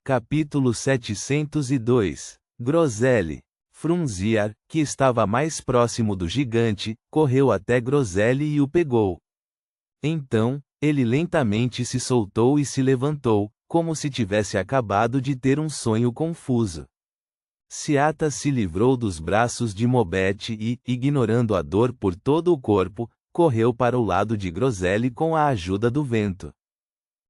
Capítulo 702. Groselli. Frunziar, que estava mais próximo do gigante, correu até Groselli e o pegou. Então, ele lentamente se soltou e se levantou, como se tivesse acabado de ter um sonho confuso. Siata se livrou dos braços de Mobete e, ignorando a dor por todo o corpo, correu para o lado de Groselli com a ajuda do vento.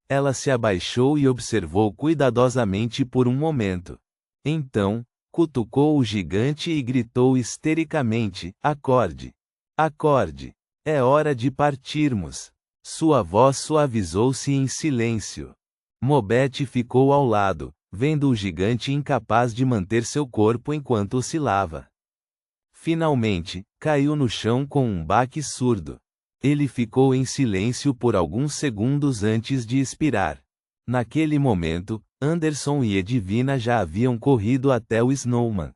Ela se abaixou e observou cuidadosamente por um momento. Então, cutucou o gigante e gritou histericamente: "Acorde! Acorde! É hora de partirmos!" Sua voz suavizou-se em silêncio. Mobete ficou ao lado, vendo o gigante incapaz de manter seu corpo enquanto oscilava. Finalmente, caiu no chão com um baque surdo. Ele ficou em silêncio por alguns segundos antes de expirar. Naquele momento, Anderson e Edvina já haviam corrido até o Snowman.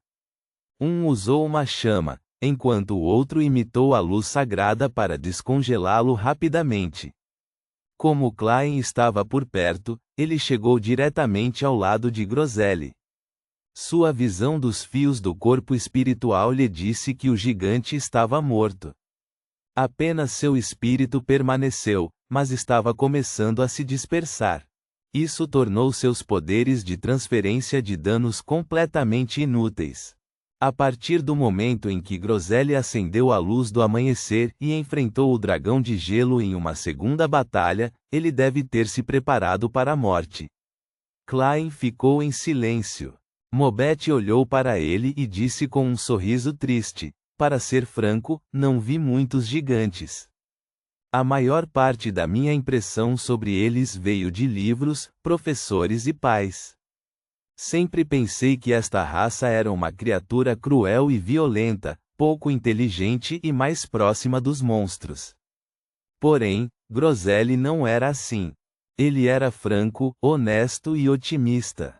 Um usou uma chama, enquanto o outro imitou a luz sagrada para descongelá-lo rapidamente. Como Klein estava por perto, ele chegou diretamente ao lado de Groselli. Sua visão dos fios do corpo espiritual lhe disse que o gigante estava morto. Apenas seu espírito permaneceu, mas estava começando a se dispersar. Isso tornou seus poderes de transferência de danos completamente inúteis. A partir do momento em que Groselli acendeu a luz do amanhecer e enfrentou o dragão de gelo em uma segunda batalha, ele deve ter se preparado para a morte. Klein ficou em silêncio. Mobete olhou para ele e disse com um sorriso triste: "Para ser franco, não vi muitos gigantes. A maior parte da minha impressão sobre eles veio de livros, professores e pais. Sempre pensei que esta raça era uma criatura cruel e violenta, pouco inteligente e mais próxima dos monstros. Porém, Groselli não era assim. Ele era franco, honesto e otimista.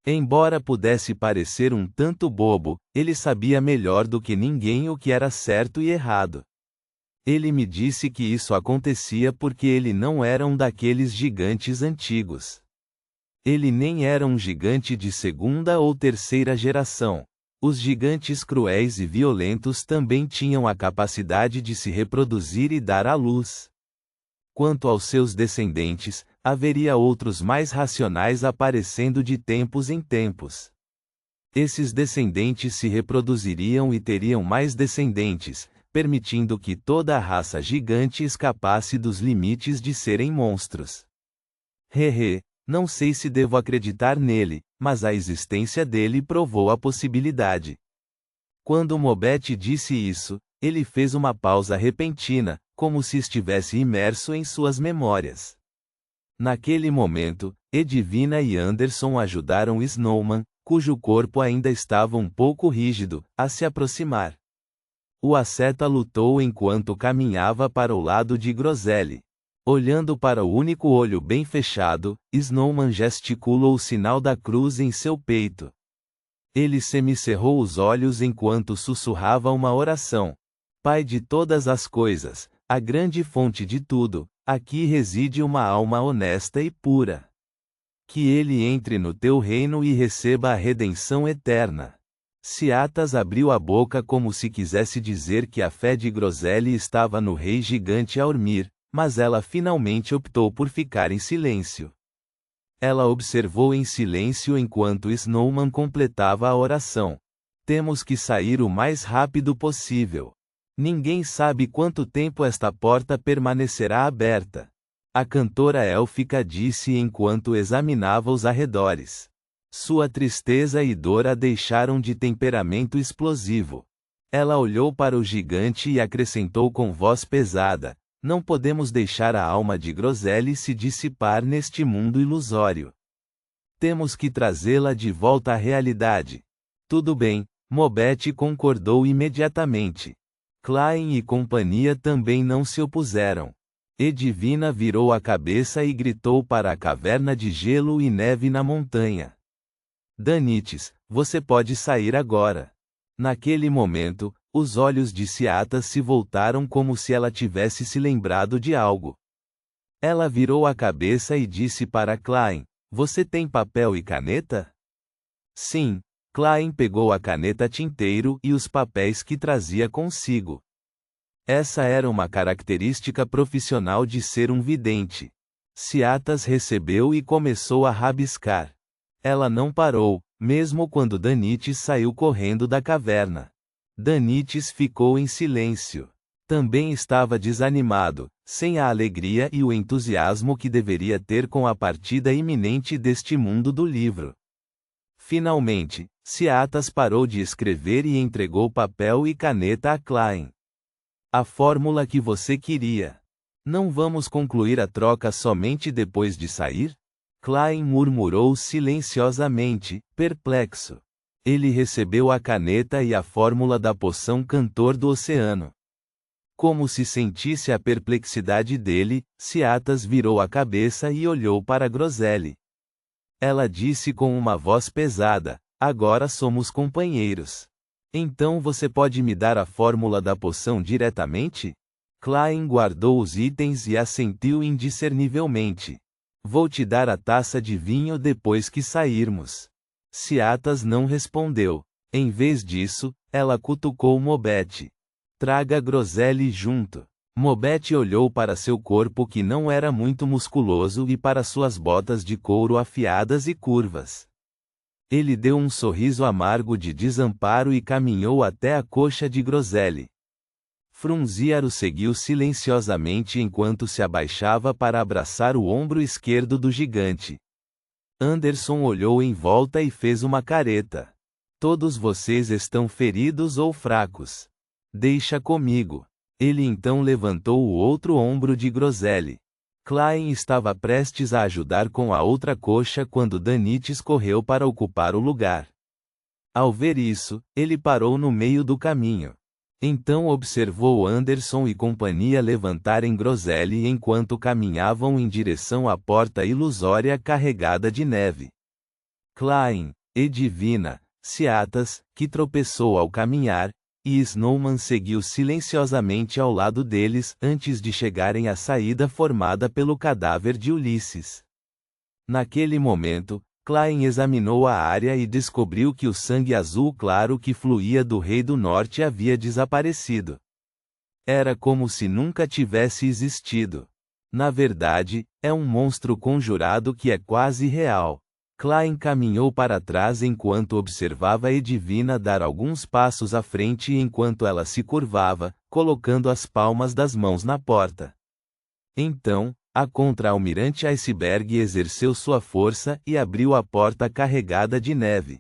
Embora pudesse parecer um tanto bobo, ele sabia melhor do que ninguém o que era certo e errado. Ele me disse que isso acontecia porque ele não era um daqueles gigantes antigos. Ele nem era um gigante de segunda ou terceira geração. Os gigantes cruéis e violentos também tinham a capacidade de se reproduzir e dar à luz. Quanto aos seus descendentes, haveria outros mais racionais aparecendo de tempos em tempos. Esses descendentes se reproduziriam e teriam mais descendentes, permitindo que toda a raça gigante escapasse dos limites de serem monstros. Não sei se devo acreditar nele, mas a existência dele provou a possibilidade. Quando Mobete disse isso, ele fez uma pausa repentina, como se estivesse imerso em suas memórias. Naquele momento, Edvina e Anderson ajudaram Snowman, cujo corpo ainda estava um pouco rígido, a se aproximar. O asceta lutou enquanto caminhava para o lado de Groselli. Olhando para o único olho bem fechado, Snowman gesticulou o sinal da cruz em seu peito. Ele semicerrou os olhos enquanto sussurrava uma oração. Pai de todas as coisas, a grande fonte de tudo, aqui reside uma alma honesta e pura. Que ele entre no teu reino e receba a redenção eterna. Siatas abriu a boca como se quisesse dizer que a fé de Groselli estava no rei gigante Aurmir, mas ela finalmente optou por ficar em silêncio. Ela observou em silêncio enquanto Snowman completava a oração. Temos que sair o mais rápido possível. Ninguém sabe quanto tempo esta porta permanecerá aberta. A cantora élfica disse enquanto examinava os arredores. Sua tristeza e dor a deixaram de temperamento explosivo. Ela olhou para o gigante e acrescentou com voz pesada: "Não podemos deixar a alma de Groselli se dissipar neste mundo ilusório. Temos que trazê-la de volta à realidade." "Tudo bem", Mobete concordou imediatamente. Klein e companhia também não se opuseram. Edvina virou a cabeça e gritou para a caverna de gelo e neve na montanha: "Danites, você pode sair agora." Naquele momento, os olhos de Siata se voltaram como se ela tivesse se lembrado de algo. Ela virou a cabeça e disse para Klein: Você tem papel e caneta? Sim. Klein pegou a caneta tinteiro e os papéis que trazia consigo. Essa era uma característica profissional de ser um vidente. Ciatas recebeu e começou a rabiscar. Ela não parou, mesmo quando Danites saiu correndo da caverna. Danites ficou em silêncio. Também estava desanimado, sem a alegria e o entusiasmo que deveria ter com a partida iminente deste mundo do livro. Finalmente, Ciatas parou de escrever e entregou papel e caneta a Klein. A fórmula que você queria. Não vamos concluir a troca somente depois de sair? Klein murmurou silenciosamente, perplexo. Ele recebeu a caneta e a fórmula da poção Cantor do Oceano. Como se sentisse a perplexidade dele, Ciatas virou a cabeça e olhou para Groselli. Ela disse com uma voz pesada: agora somos companheiros. Então você pode me dar a fórmula da poção diretamente? Klein guardou os itens e assentiu indiscernivelmente. Vou te dar a taça de vinho depois que sairmos. Ciatas não respondeu. Em vez disso, ela cutucou Mobete. Traga Groselli junto. Mobete olhou para seu corpo que não era muito musculoso e para suas botas de couro afiadas e curvas. Ele deu um sorriso amargo de desamparo e caminhou até a coxa de Groselli. Frunziar o seguiu silenciosamente enquanto se abaixava para abraçar o ombro esquerdo do gigante. Anderson olhou em volta e fez uma careta. Todos vocês estão feridos ou fracos. Deixa comigo. Ele então levantou o outro ombro de Groselli. Klein estava prestes a ajudar com a outra coxa quando Danites correu para ocupar o lugar. Ao ver isso, ele parou no meio do caminho. Então observou Anderson e companhia levantarem Groselli enquanto caminhavam em direção à porta ilusória carregada de neve. Klein, Edivina, Ciatas, que tropeçou ao caminhar, e Snowman seguiu silenciosamente ao lado deles antes de chegarem à saída formada pelo cadáver de Ulisses. Naquele momento, Klein examinou a área e descobriu que o sangue azul claro que fluía do Rei do Norte havia desaparecido. Era como se nunca tivesse existido. Na verdade, é um monstro conjurado que é quase real. Klein caminhou para trás enquanto observava Edivina dar alguns passos à frente enquanto ela se curvava, colocando as palmas das mãos na porta. Então, a contra-almirante Iceberg exerceu sua força e abriu a porta carregada de neve.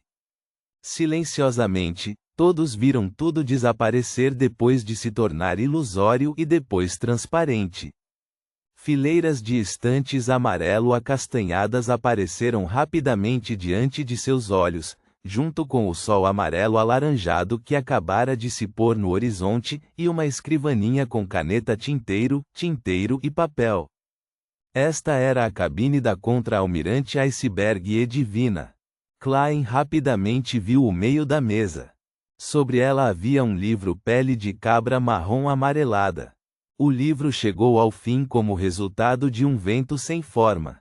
Silenciosamente, todos viram tudo desaparecer depois de se tornar ilusório e depois transparente. Fileiras de estantes amarelo-acastanhadas apareceram rapidamente diante de seus olhos, junto com o sol amarelo-alaranjado que acabara de se pôr no horizonte e uma escrivaninha com caneta tinteiro e papel. Esta era a cabine da contra-almirante Iceberg Edivina. Klein rapidamente viu o meio da mesa. Sobre ela havia um livro pele de cabra marrom amarelada. O livro chegou ao fim como resultado de um vento sem forma.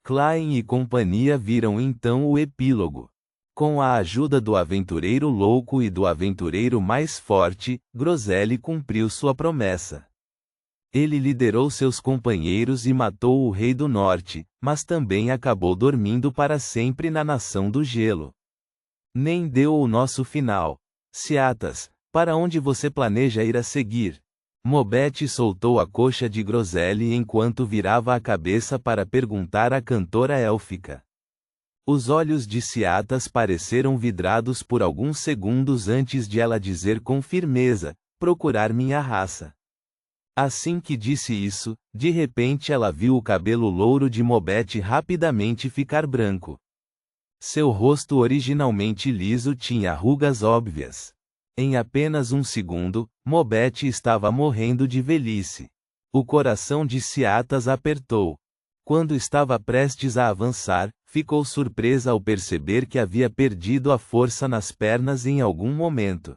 Klein e companhia viram então o epílogo. Com a ajuda do aventureiro louco e do aventureiro mais forte, Groselli cumpriu sua promessa. Ele liderou seus companheiros e matou o Rei do Norte, mas também acabou dormindo para sempre na Nação do Gelo. Nem deu o nosso final. Ciatas, para onde você planeja ir a seguir? Mobete soltou a coxa de Groselli enquanto virava a cabeça para perguntar à cantora élfica. Os olhos de Ciatas pareceram vidrados por alguns segundos antes de ela dizer com firmeza: procurar minha raça. Assim que disse isso, de repente ela viu o cabelo louro de Mobete rapidamente ficar branco. Seu rosto originalmente liso tinha rugas óbvias. Em apenas um segundo, Mobete estava morrendo de velhice. O coração de Ciatas apertou. Quando estava prestes a avançar, ficou surpresa ao perceber que havia perdido a força nas pernas em algum momento.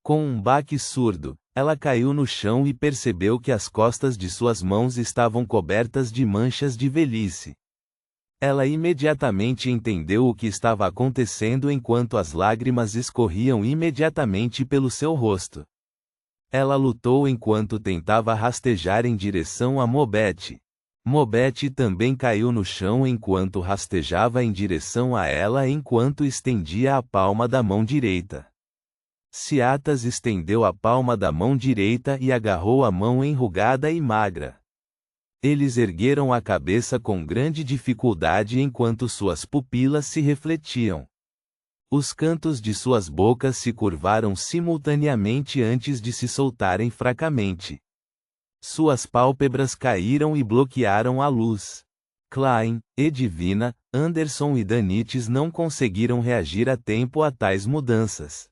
Com um baque surdo, ela caiu no chão e percebeu que as costas de suas mãos estavam cobertas de manchas de velhice. Ela imediatamente entendeu o que estava acontecendo enquanto as lágrimas escorriam imediatamente pelo seu rosto. Ela lutou enquanto tentava rastejar em direção a Mobete. Mobete também caiu no chão enquanto rastejava em direção a ela enquanto estendia a palma da mão direita. Ciatas estendeu a palma da mão direita e agarrou a mão enrugada e magra. Eles ergueram a cabeça com grande dificuldade enquanto suas pupilas se refletiam. Os cantos de suas bocas se curvaram simultaneamente antes de se soltarem fracamente. Suas pálpebras caíram e bloquearam a luz. Klein, Edvina, Anderson e Danites não conseguiram reagir a tempo a tais mudanças.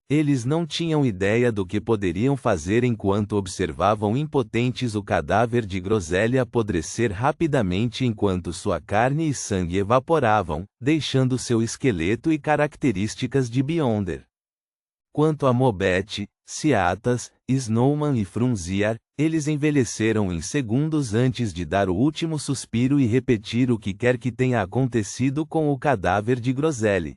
Eles não tinham ideia do que poderiam fazer enquanto observavam impotentes o cadáver de Grosselie apodrecer rapidamente enquanto sua carne e sangue evaporavam, deixando seu esqueleto e características de Beyonder. Quanto a Mobete, Ciatas, Snowman e Frunziar, eles envelheceram em segundos antes de dar o último suspiro e repetir o que quer que tenha acontecido com o cadáver de Grosselie.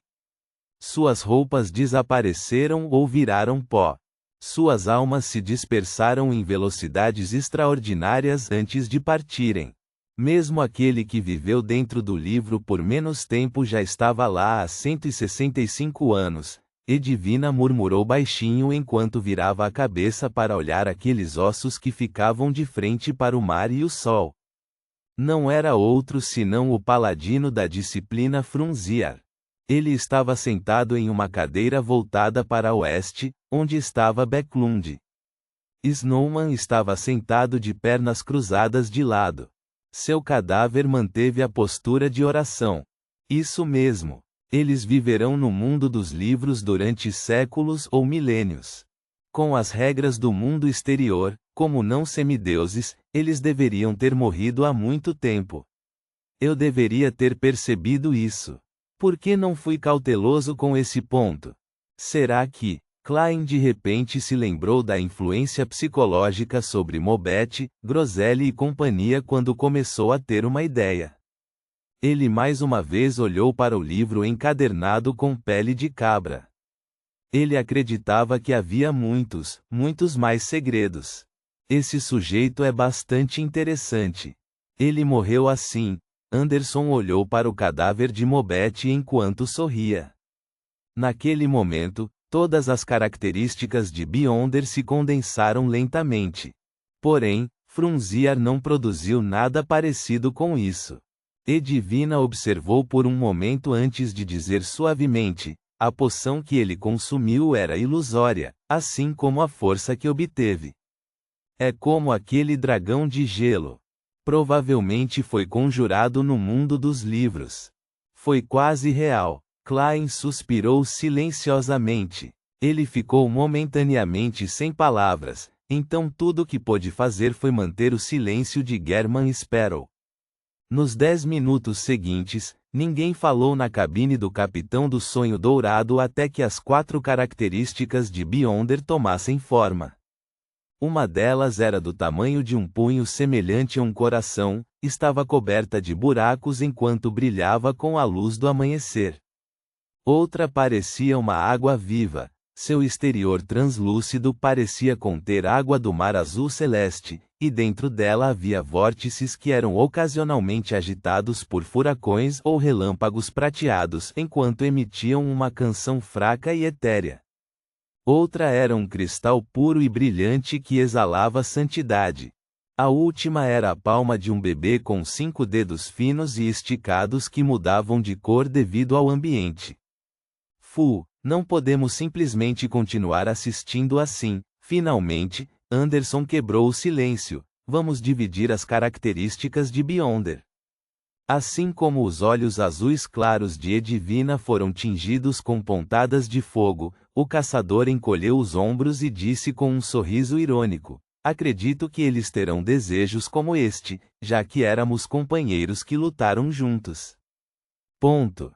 Suas roupas desapareceram ou viraram pó. Suas almas se dispersaram em velocidades extraordinárias antes de partirem. Mesmo aquele que viveu dentro do livro por menos tempo já estava lá há 165 anos, Edvina murmurou baixinho enquanto virava a cabeça para olhar aqueles ossos que ficavam de frente para o mar e o sol. Não era outro senão o paladino da disciplina Frunziar. Ele estava sentado em uma cadeira voltada para o oeste, onde estava Backlund. Snowman estava sentado de pernas cruzadas de lado. Seu cadáver manteve a postura de oração. Isso mesmo. Eles viverão no mundo dos livros durante séculos ou milênios. Com as regras do mundo exterior, como não semideuses, eles deveriam ter morrido há muito tempo. Eu deveria ter percebido isso. Por que não fui cauteloso com esse ponto? Será que Klein de repente se lembrou da influência psicológica sobre Mobete, Grosselie e companhia quando começou a ter uma ideia? Ele mais uma vez olhou para o livro encadernado com pele de cabra. Ele acreditava que havia muitos mais segredos. Esse sujeito é bastante interessante. Ele morreu assim. Anderson olhou para o cadáver de Mobete enquanto sorria. Naquele momento, todas as características de Beyonder se condensaram lentamente. Porém, Frunziar não produziu nada parecido com isso. Edvina observou por um momento antes de dizer suavemente: a poção que ele consumiu era ilusória, assim como a força que obteve. É como aquele dragão de gelo. Provavelmente foi conjurado no mundo dos livros. Foi quase real. Klein suspirou silenciosamente. Ele ficou momentaneamente sem palavras, então tudo o que pôde fazer foi manter o silêncio de German Sparrow. Nos 10 minutos seguintes, ninguém falou na cabine do Capitão do Sonho Dourado até que as 4 características de Beyonder tomassem forma. Uma delas era do tamanho de um punho semelhante a um coração, estava coberta de buracos enquanto brilhava com a luz do amanhecer. Outra parecia uma água viva, seu exterior translúcido parecia conter água do mar azul celeste, e dentro dela havia vórtices que eram ocasionalmente agitados por furacões ou relâmpagos prateados enquanto emitiam uma canção fraca e etérea. Outra era um cristal puro e brilhante que exalava santidade. A última era a palma de um bebê com 5 dedos finos e esticados que mudavam de cor devido ao ambiente. Não podemos simplesmente continuar assistindo assim. Finalmente, Anderson quebrou o silêncio. Vamos dividir as características de Beyonder. Assim como os olhos azuis claros de Edvina foram tingidos com pontadas de fogo, o caçador encolheu os ombros e disse com um sorriso irônico: acredito que eles terão desejos como este, já que éramos companheiros que lutaram juntos. Ponto.